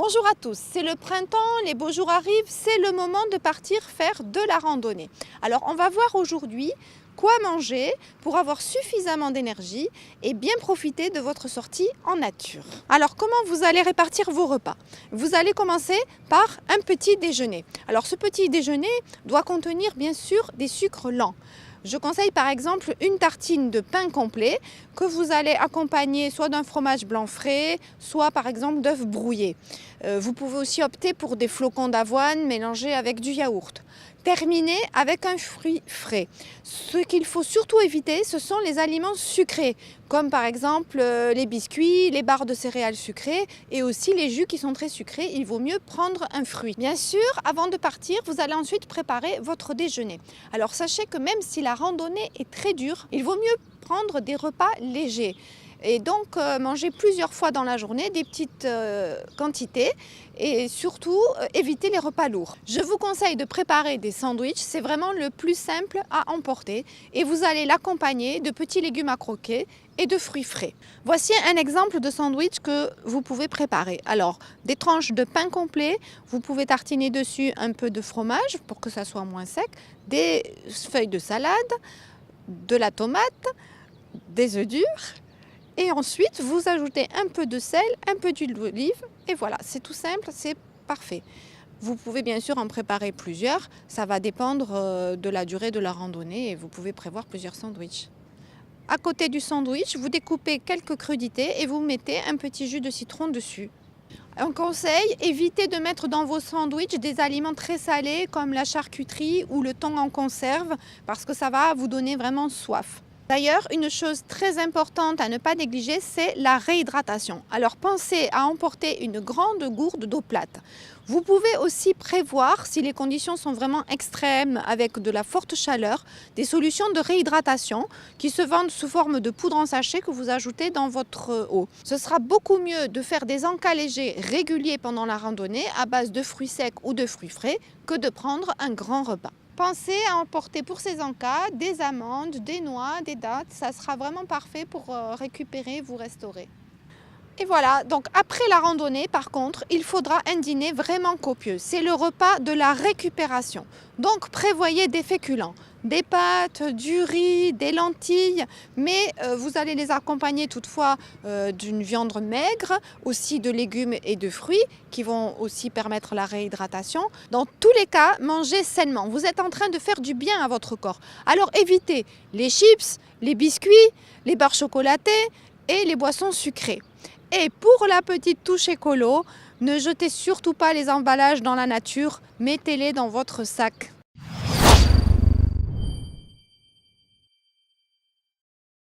Bonjour à tous, c'est le printemps, les beaux jours arrivent, c'est le moment de partir faire de la randonnée. Alors on va voir aujourd'hui quoi manger pour avoir suffisamment d'énergie et bien profiter de votre sortie en nature. Alors comment vous allez répartir vos repas? Vous allez commencer par un petit déjeuner. Alors ce petit déjeuner doit contenir bien sûr des sucres lents. Je conseille par exemple une tartine de pain complet que vous allez accompagner soit d'un fromage blanc frais, soit par exemple d'œufs brouillés. Vous pouvez aussi opter pour des flocons d'avoine mélangés avec du yaourt. Terminer avec un fruit frais. Ce qu'il faut surtout éviter, ce sont les aliments sucrés, comme par exemple les biscuits, les barres de céréales sucrées et aussi les jus qui sont très sucrés. Il vaut mieux prendre un fruit. Bien sûr, avant de partir, vous allez ensuite préparer votre déjeuner. Alors sachez que même si la randonnée est très dure, il vaut mieux prendre des repas légers. Et donc manger plusieurs fois dans la journée des petites quantités et surtout éviter les repas lourds. Je vous conseille de préparer des sandwichs, c'est vraiment le plus simple à emporter et vous allez l'accompagner de petits légumes à croquer et de fruits frais. Voici un exemple de sandwich que vous pouvez préparer. Alors, des tranches de pain complet, vous pouvez tartiner dessus un peu de fromage pour que ça soit moins sec, des feuilles de salade, de la tomate, des œufs durs. Et ensuite, vous ajoutez un peu de sel, un peu d'huile d'olive et voilà, c'est tout simple, c'est parfait. Vous pouvez bien sûr en préparer plusieurs, ça va dépendre de la durée de la randonnée et vous pouvez prévoir plusieurs sandwichs. À côté du sandwich, vous découpez quelques crudités et vous mettez un petit jus de citron dessus. Un conseil, évitez de mettre dans vos sandwichs des aliments très salés comme la charcuterie ou le thon en conserve parce que ça va vous donner vraiment soif. D'ailleurs, une chose très importante à ne pas négliger, c'est la réhydratation. Alors pensez à emporter une grande gourde d'eau plate. Vous pouvez aussi prévoir, si les conditions sont vraiment extrêmes avec de la forte chaleur, des solutions de réhydratation qui se vendent sous forme de poudre en sachet que vous ajoutez dans votre eau. Ce sera beaucoup mieux de faire des encas légers réguliers pendant la randonnée à base de fruits secs ou de fruits frais que de prendre un grand repas. Pensez à emporter pour ces encas des amandes, des noix, des dattes. Ça sera vraiment parfait pour récupérer, vous restaurer. Et voilà, donc après la randonnée, par contre, il faudra un dîner vraiment copieux. C'est le repas de la récupération. Donc prévoyez des féculents, des pâtes, du riz, des lentilles, mais vous allez les accompagner toutefois d'une viande maigre, aussi de légumes et de fruits qui vont aussi permettre la réhydratation. Dans tous les cas, mangez sainement. Vous êtes en train de faire du bien à votre corps. Alors évitez les chips, les biscuits, les barres chocolatées et les boissons sucrées. Et pour la petite touche écolo, ne jetez surtout pas les emballages dans la nature, mettez-les dans votre sac.